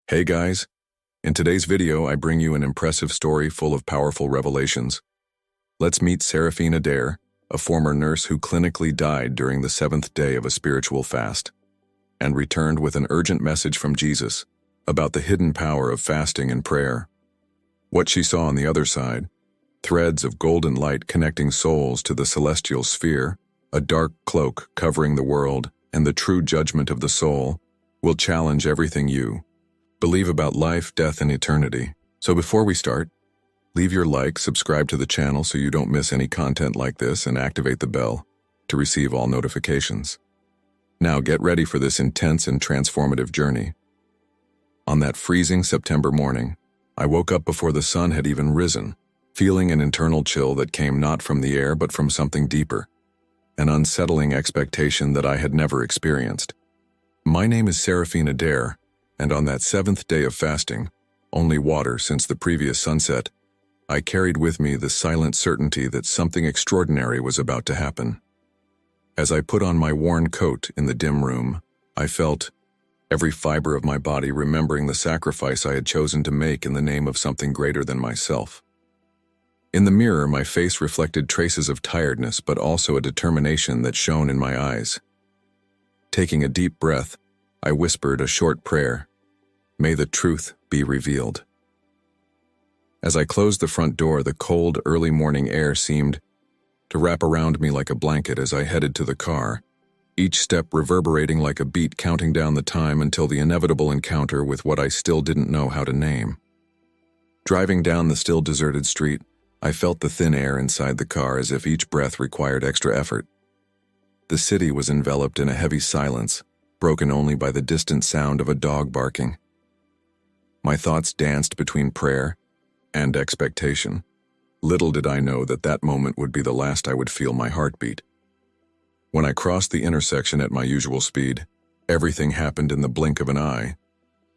Hey guys, in today's video I bring you an impressive story full of powerful revelations. Let's meet Seraphine Adair, a former nurse who clinically died during the 7th day of a spiritual fast, and returned with an urgent message from Jesus about the hidden power of fasting and prayer. What she saw on the other side, threads of golden light connecting souls to the celestial sphere, a dark cloak covering the world, and the true judgment of the soul, will challenge everything you believe about life, death, and eternity. So before we start, leave your like, subscribe to the channel so you don't miss any content like this, and activate the bell to receive all notifications. Now get ready for this intense and transformative journey. On that freezing September morning, I woke up before the sun had even risen, feeling an internal chill that came not from the air but from something deeper, an unsettling expectation that I had never experienced. My name is Seraphine Adair, and on that 7th day of fasting, only water since the previous sunset, I carried with me the silent certainty that something extraordinary was about to happen. As I put on my worn coat in the dim room, I felt every fiber of my body remembering the sacrifice I had chosen to make in the name of something greater than myself. In the mirror, my face reflected traces of tiredness but also a determination that shone in my eyes. Taking a deep breath, I whispered a short prayer. May the truth be revealed. As I closed the front door, the cold, early morning air seemed to wrap around me like a blanket as I headed to the car, each step reverberating like a beat counting down the time until the inevitable encounter with what I still didn't know how to name. Driving down the still deserted street, I felt the thin air inside the car as if each breath required extra effort. The city was enveloped in a heavy silence, broken only by the distant sound of a dog barking. My thoughts danced between prayer and expectation. Little did I know that that moment would be the last I would feel my heartbeat. When I crossed the intersection at my usual speed, everything happened in the blink of an eye.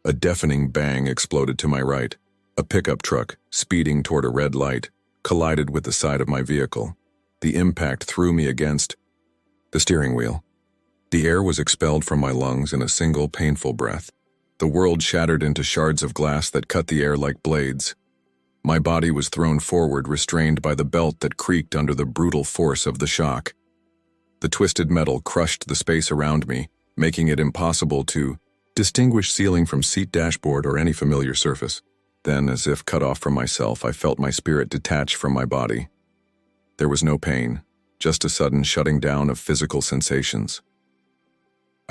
A deafening bang exploded to my right. A pickup truck, speeding toward a red light, collided with the side of my vehicle. The impact threw me against the steering wheel. The air was expelled from my lungs in a single painful breath. The world shattered into shards of glass that cut the air like blades. My body was thrown forward, restrained by the belt that creaked under the brutal force of the shock. The twisted metal crushed the space around me, making it impossible to distinguish ceiling from seat, dashboard, or any familiar surface. Then, as if cut off from myself, I felt my spirit detach from my body. There was no pain, just a sudden shutting down of physical sensations.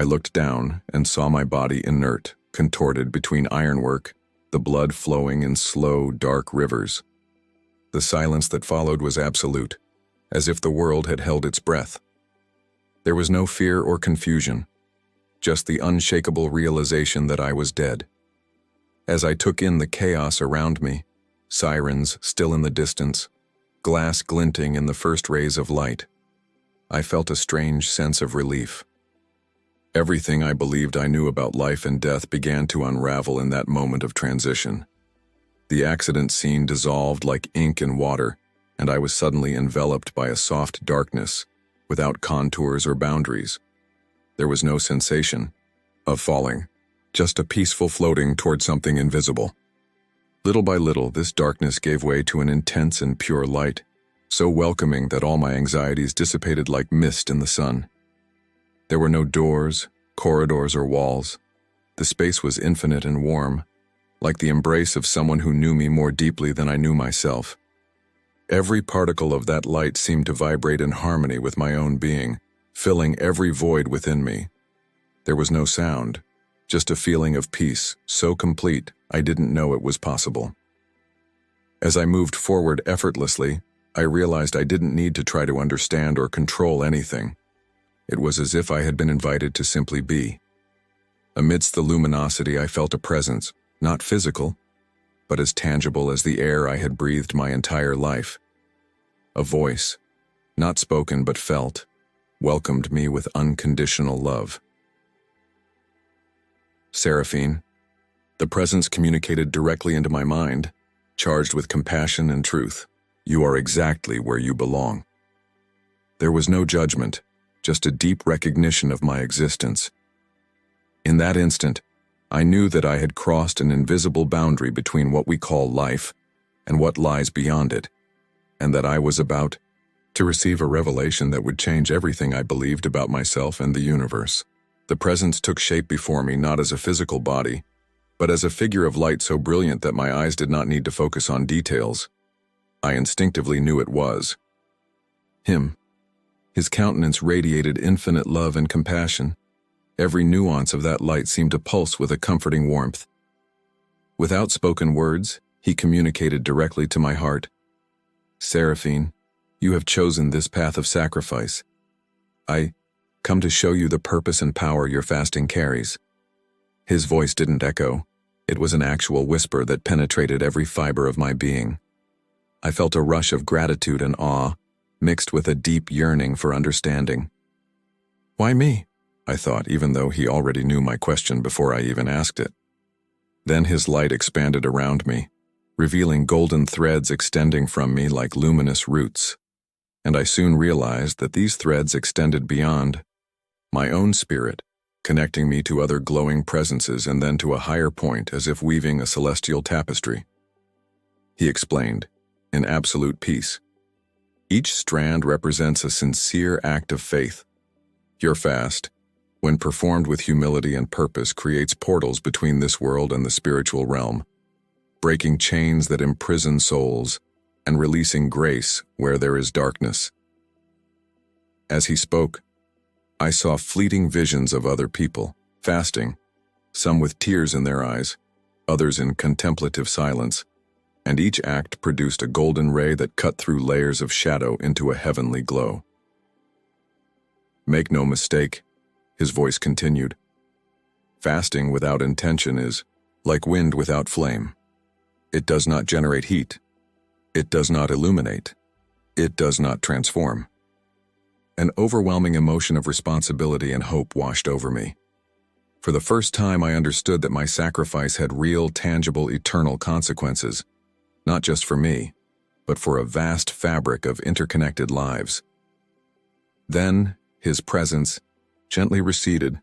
I looked down and saw my body inert, contorted between ironwork, the blood flowing in slow, dark rivers. The silence that followed was absolute, as if the world had held its breath. There was no fear or confusion, just the unshakable realization that I was dead. As I took in the chaos around me, sirens still in the distance, glass glinting in the first rays of light, I felt a strange sense of relief. Everything I believed I knew about life and death began to unravel in that moment of transition. The accident scene dissolved like ink in water, and I was suddenly enveloped by a soft darkness, without contours or boundaries. There was no sensation of falling, just a peaceful floating toward something invisible. Little by little, this darkness gave way to an intense and pure light, so welcoming that all my anxieties dissipated like mist in the sun. There were no doors, corridors, or walls. The space was infinite and warm, like the embrace of someone who knew me more deeply than I knew myself. Every particle of that light seemed to vibrate in harmony with my own being, filling every void within me. There was no sound, just a feeling of peace, so complete I didn't know it was possible. As I moved forward effortlessly, I realized I didn't need to try to understand or control anything. It was as if I had been invited to simply be. Amidst the luminosity, I felt a presence, not physical, but as tangible as the air I had breathed my entire life. A voice, not spoken but felt, welcomed me with unconditional love. Seraphine. The presence communicated directly into my mind, charged with compassion and truth. You are exactly where you belong. There was no judgment, just a deep recognition of my existence. In that instant, I knew that I had crossed an invisible boundary between what we call life and what lies beyond it, and that I was about to receive a revelation that would change everything I believed about myself and the universe. The presence took shape before me not as a physical body, but as a figure of light so brilliant that my eyes did not need to focus on details. I instinctively knew it was him. His countenance radiated infinite love and compassion. Every nuance of that light seemed to pulse with a comforting warmth. Without spoken words, he communicated directly to my heart. "Seraphine, you have chosen this path of sacrifice. I come to show you the purpose and power your fasting carries." His voice didn't echo. It was an actual whisper that penetrated every fiber of my being. I felt a rush of gratitude and awe, mixed with a deep yearning for understanding. "Why me?" I thought, even though he already knew my question before I even asked it. Then his light expanded around me, revealing golden threads extending from me like luminous roots. And I soon realized that these threads extended beyond my own spirit, connecting me to other glowing presences and then to a higher point as if weaving a celestial tapestry. He explained, in absolute peace, "Each strand represents a sincere act of faith. Your fast, when performed with humility and purpose, creates portals between this world and the spiritual realm, breaking chains that imprison souls and releasing grace where there is darkness." As he spoke, I saw fleeting visions of other people, fasting, some with tears in their eyes, others in contemplative silence, and each act produced a golden ray that cut through layers of shadow into a heavenly glow. "Make no mistake," his voice continued. "Fasting without intention is like wind without flame. It does not generate heat. It does not illuminate. It does not transform." An overwhelming emotion of responsibility and hope washed over me. For the first time, I understood that my sacrifice had real, tangible, eternal consequences, not just for me, but for a vast fabric of interconnected lives. Then, his presence gently receded,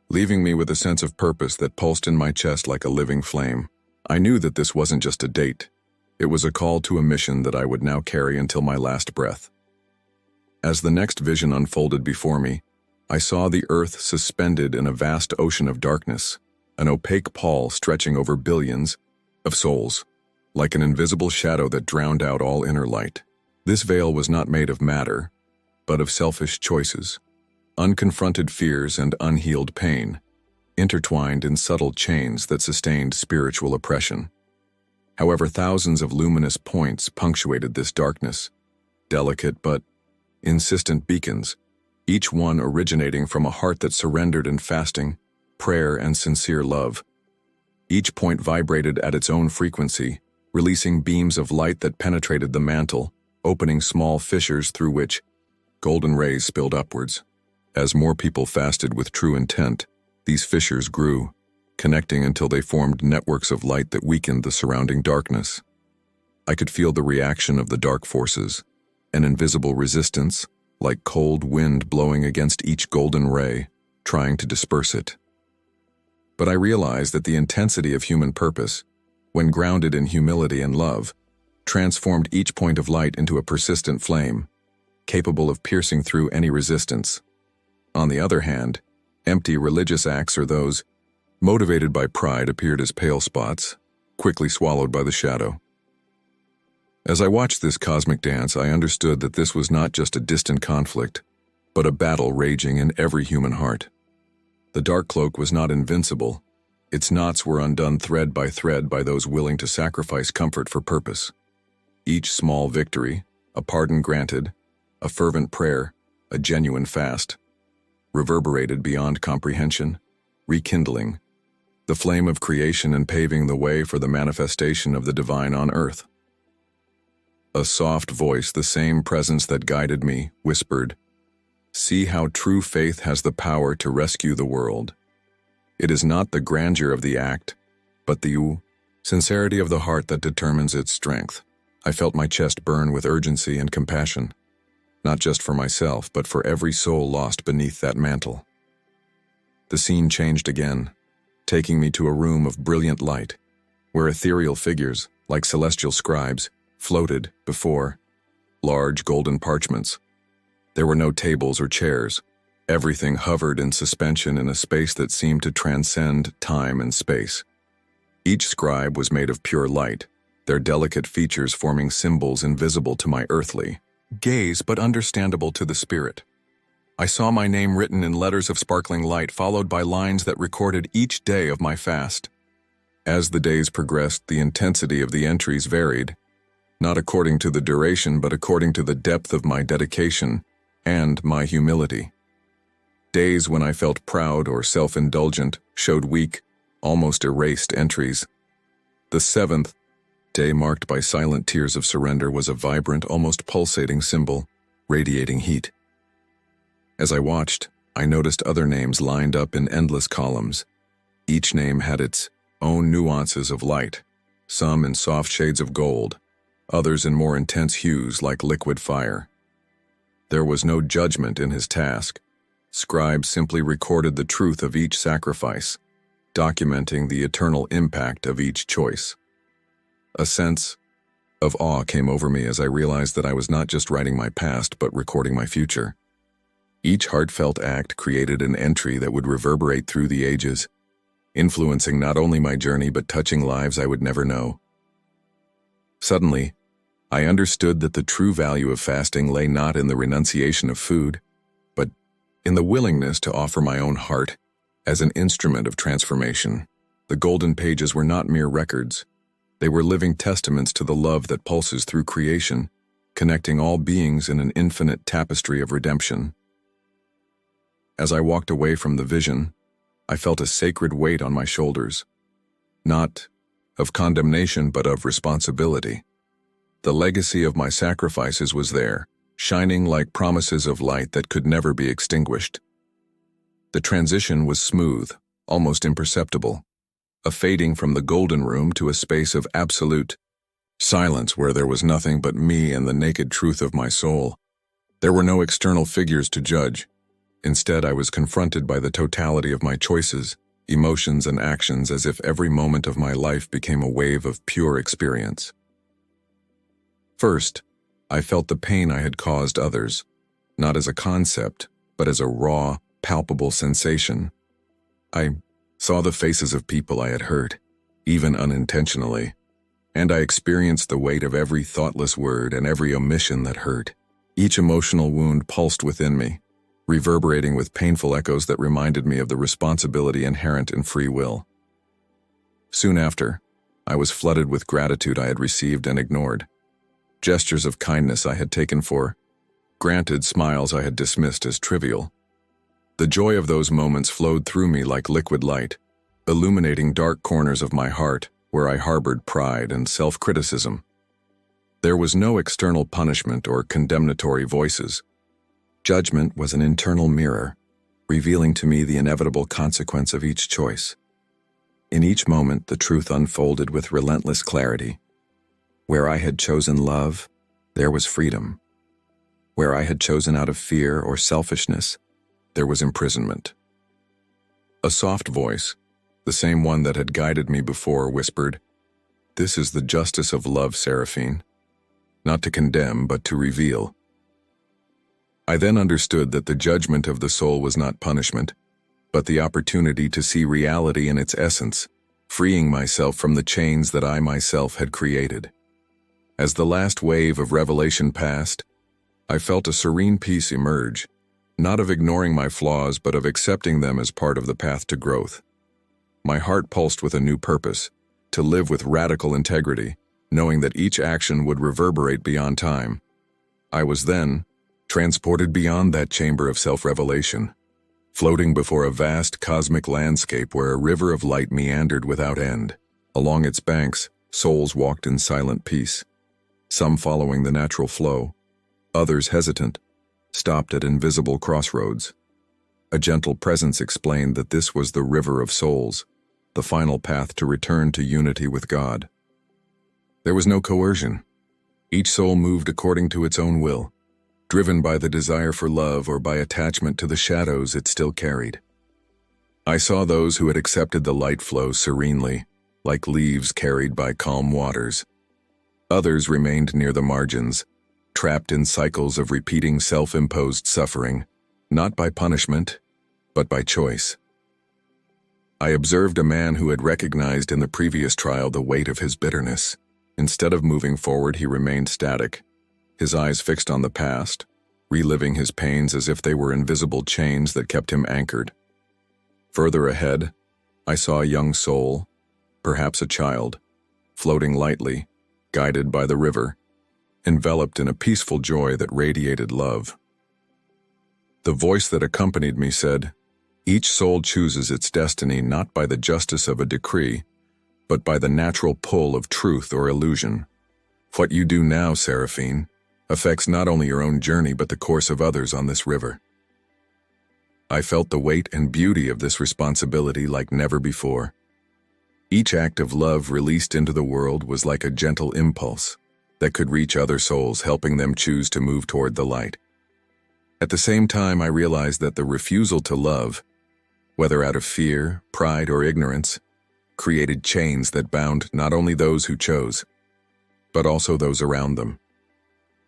leaving me with a sense of purpose that pulsed in my chest like a living flame. I knew that this wasn't just a date. It was a call to a mission that I would now carry until my last breath. As the next vision unfolded before me, I saw the earth suspended in a vast ocean of darkness, an opaque pall stretching over billions of souls, like an invisible shadow that drowned out all inner light. This veil was not made of matter, but of selfish choices, unconfronted fears and unhealed pain, intertwined in subtle chains that sustained spiritual oppression. However, thousands of luminous points punctuated this darkness, delicate but insistent beacons, each one originating from a heart that surrendered in fasting, prayer, and sincere love. Each point vibrated at its own frequency, releasing beams of light that penetrated the mantle, opening small fissures through which golden rays spilled upwards. As more people fasted with true intent, these fissures grew, connecting until they formed networks of light that weakened the surrounding darkness. I could feel the reaction of the dark forces, an invisible resistance, like cold wind blowing against each golden ray, trying to disperse it. But I realized that the intensity of human purpose, when grounded in humility and love, transformed each point of light into a persistent flame, capable of piercing through any resistance. On the other hand, empty religious acts or those motivated by pride appeared as pale spots, quickly swallowed by the shadow. As I watched this cosmic dance, I understood that this was not just a distant conflict, but a battle raging in every human heart. The dark cloak was not invincible. Its knots were undone thread by those willing to sacrifice comfort for purpose. Each small victory, a pardon granted, a fervent prayer, a genuine fast, reverberated beyond comprehension, rekindling the flame of creation and paving the way for the manifestation of the divine on earth. A soft voice, the same presence that guided me, whispered, "See how true faith has the power to rescue the world. It is not the grandeur of the act, but the sincerity of the heart that determines its strength." I felt my chest burn with urgency and compassion, not just for myself, but for every soul lost beneath that mantle. The scene changed again. taking me to a room of brilliant light, where ethereal figures, like celestial scribes, floated before large golden parchments. There were no tables or chairs. Everything hovered in suspension in a space that seemed to transcend time and space. Each scribe was made of pure light, their delicate features forming symbols invisible to my earthly gaze but understandable to the spirit. I saw my name written in letters of sparkling light, followed by lines that recorded each day of my fast. As the days progressed, the intensity of the entries varied, not according to the duration but according to the depth of my dedication and my humility. Days when I felt proud or self-indulgent showed weak, almost erased entries. The seventh day, marked by silent tears of surrender, was a vibrant, almost pulsating symbol, radiating heat. As I watched, I noticed other names lined up in endless columns. Each name had its own nuances of light, some in soft shades of gold, others in more intense hues like liquid fire. There was no judgment in his task. Scribes simply recorded the truth of each sacrifice, documenting the eternal impact of each choice. A sense of awe came over me as I realized that I was not just writing my past but recording my future. Each heartfelt act created an entry that would reverberate through the ages, influencing not only my journey but touching lives I would never know. Suddenly, I understood that the true value of fasting lay not in the renunciation of food, but in the willingness to offer my own heart as an instrument of transformation. The golden pages were not mere records. They were living testaments to the love that pulses through creation, connecting all beings in an infinite tapestry of redemption. As I walked away from the vision, I felt a sacred weight on my shoulders, not of condemnation but of responsibility. The legacy of my sacrifices was there, shining like promises of light that could never be extinguished. The transition was smooth, almost imperceptible, a fading from the golden room to a space of absolute silence where there was nothing but me and the naked truth of my soul. There were no external figures to judge. Instead, I was confronted by the totality of my choices, emotions, and actions, as if every moment of my life became a wave of pure experience. First, I felt the pain I had caused others, not as a concept, but as a raw, palpable sensation. I saw the faces of people I had hurt, even unintentionally, and I experienced the weight of every thoughtless word and every omission that hurt. Each emotional wound pulsed within me, reverberating with painful echoes that reminded me of the responsibility inherent in free will. Soon after, I was flooded with gratitude I had received and ignored, gestures of kindness I had taken for granted, smiles I had dismissed as trivial. The joy of those moments flowed through me like liquid light, illuminating dark corners of my heart where I harbored pride and self-criticism. There was no external punishment or condemnatory voices. Judgment was an internal mirror, revealing to me the inevitable consequence of each choice. In each moment, the truth unfolded with relentless clarity. Where I had chosen love, there was freedom. Where I had chosen out of fear or selfishness, there was imprisonment. A soft voice, the same one that had guided me before, whispered, "This is the justice of love, Seraphine. Not to condemn, but to reveal." I then understood that the judgment of the soul was not punishment, but the opportunity to see reality in its essence, freeing myself from the chains that I myself had created. As the last wave of revelation passed, I felt a serene peace emerge, not of ignoring my flaws, but of accepting them as part of the path to growth. My heart pulsed with a new purpose, to live with radical integrity, knowing that each action would reverberate beyond time. I was then transported beyond that chamber of self-revelation, floating before a vast cosmic landscape where a river of light meandered without end. Along its banks, souls walked in silent peace, some following the natural flow, others hesitant, stopped at invisible crossroads. A gentle presence explained that this was the river of souls, the final path to return to unity with God. There was no coercion. Each soul moved according to its own will, driven by the desire for love or by attachment to the shadows it still carried. I saw those who had accepted the light flow serenely, like leaves carried by calm waters. Others remained near the margins, trapped in cycles of repeating self-imposed suffering, not by punishment, but by choice. I observed a man who had recognized in the previous trial the weight of his bitterness. Instead of moving forward, he remained static, his eyes fixed on the past, reliving his pains as if they were invisible chains that kept him anchored. Further ahead, I saw a young soul, perhaps a child, floating lightly, guided by the river, enveloped in a peaceful joy that radiated love. The voice that accompanied me said, "Each soul chooses its destiny not by the justice of a decree, but by the natural pull of truth or illusion. What you do now, Seraphine, affects not only your own journey but the course of others on this river." I felt the weight and beauty of this responsibility like never before. Each act of love released into the world was like a gentle impulse that could reach other souls, helping them choose to move toward the light. At the same time, I realized that the refusal to love, whether out of fear, pride, or ignorance, created chains that bound not only those who chose, but also those around them.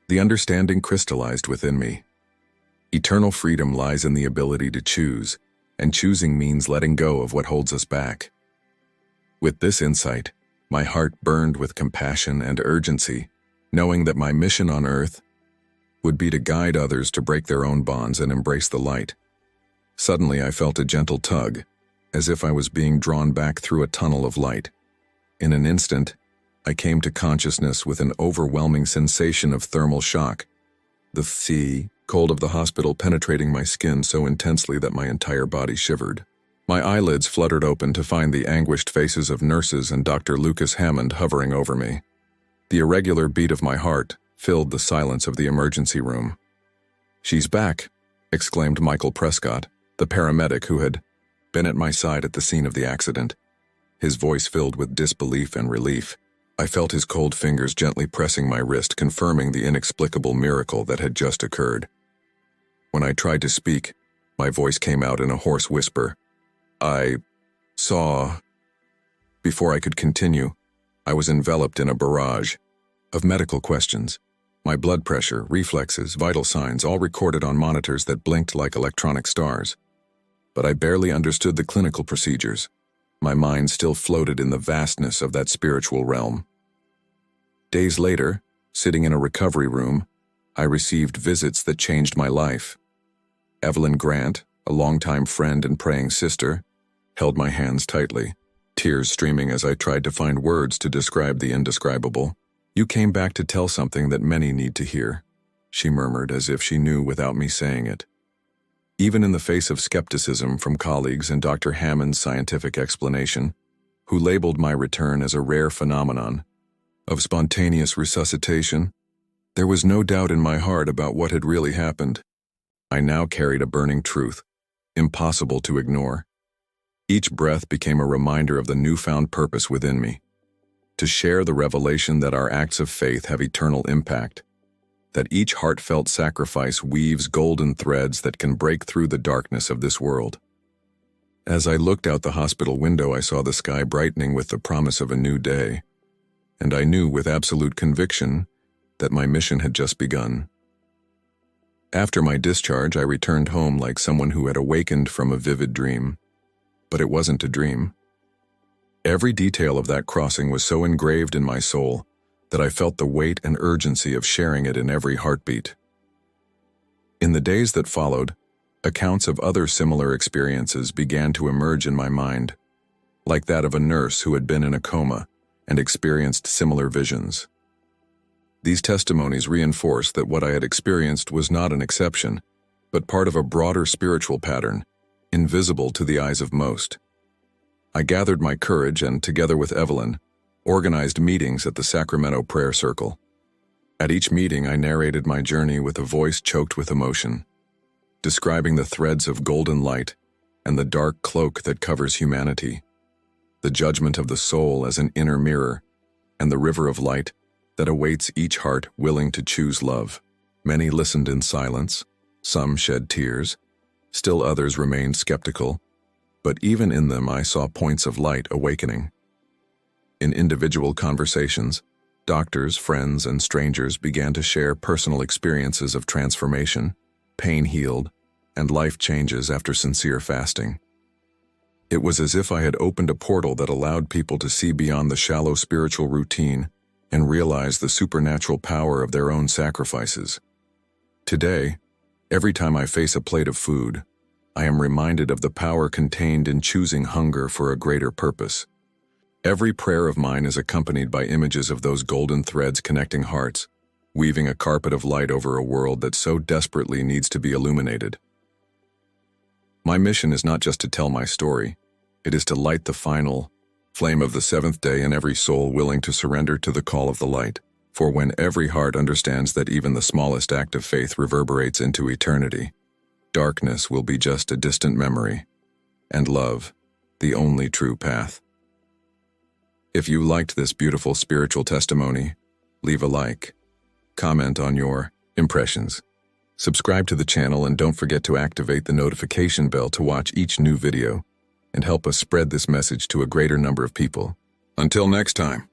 The understanding crystallized within me. Eternal freedom lies in the ability to choose, and choosing means letting go of what holds us back. With this insight, my heart burned with compassion and urgency, knowing that my mission on earth would be to guide others to break their own bonds and embrace the light. Suddenly, I felt a gentle tug, as if I was being drawn back through a tunnel of light. In an instant, I came to consciousness with an overwhelming sensation of thermal shock, the cold of the hospital penetrating my skin so intensely that my entire body shivered. My eyelids fluttered open to find the anguished faces of nurses and Dr. Lucas Hammond hovering over me. The irregular beat of my heart filled the silence of the emergency room. "She's back," exclaimed Michael Prescott, the paramedic who had been at my side at the scene of the accident, his voice filled with disbelief and relief. I felt his cold fingers gently pressing my wrist, confirming the inexplicable miracle that had just occurred. When I tried to speak, my voice came out in a hoarse whisper. "I saw..." Before I could continue, I was enveloped in a barrage of medical questions. My blood pressure, reflexes, vital signs, all recorded on monitors that blinked like electronic stars. But I barely understood the clinical procedures. My mind still floated in the vastness of that spiritual realm. Days later, sitting in a recovery room, I received visits that changed my life. Evelyn Grant, a longtime friend and praying sister, held my hands tightly, tears streaming as I tried to find words to describe the indescribable. "You came back to tell something that many need to hear," she murmured as if she knew without me saying it. Even in the face of skepticism from colleagues and Dr. Hammond's scientific explanation, who labeled my return as a rare phenomenon of spontaneous resuscitation, there was no doubt in my heart about what had really happened. I now carried a burning truth, impossible to ignore. Each breath became a reminder of the newfound purpose within me, to share the revelation that our acts of faith have eternal impact, that each heartfelt sacrifice weaves golden threads that can break through the darkness of this world. As I looked out the hospital window, I saw the sky brightening with the promise of a new day, and I knew with absolute conviction that my mission had just begun. After my discharge, I returned home like someone who had awakened from a vivid dream. But it wasn't a dream. Every detail of that crossing was so engraved in my soul that I felt the weight and urgency of sharing it in every heartbeat. In the days that followed, accounts of other similar experiences began to emerge in my mind, like that of a nurse who had been in a coma and experienced similar visions. These testimonies reinforced that what I had experienced was not an exception, but part of a broader spiritual pattern, invisible to the eyes of most. I gathered my courage and, together with Evelyn, organized meetings at the Sacramento Prayer Circle. At each meeting, I narrated my journey with a voice choked with emotion, describing the threads of golden light and the dark cloak that covers humanity, the judgment of the soul as an inner mirror, and the river of light that awaits each heart willing to choose love. Many listened in silence, some shed tears, still others remained skeptical, but even in them I saw points of light awakening. In individual conversations, doctors, friends, and strangers began to share personal experiences of transformation, pain healed, and life changes after sincere fasting. It was as if I had opened a portal that allowed people to see beyond the shallow spiritual routine and realize the supernatural power of their own sacrifices. Today, every time I face a plate of food, I am reminded of the power contained in choosing hunger for a greater purpose. Every prayer of mine is accompanied by images of those golden threads connecting hearts, weaving a carpet of light over a world that so desperately needs to be illuminated. My mission is not just to tell my story, it is to light the final flame of the seventh day in every soul willing to surrender to the call of the light. For when every heart understands that even the smallest act of faith reverberates into eternity, darkness will be just a distant memory, and love, the only true path. If you liked this beautiful spiritual testimony, leave a like, comment on your impressions, subscribe to the channel, and don't forget to activate the notification bell to watch each new video and help us spread this message to a greater number of people. Until next time.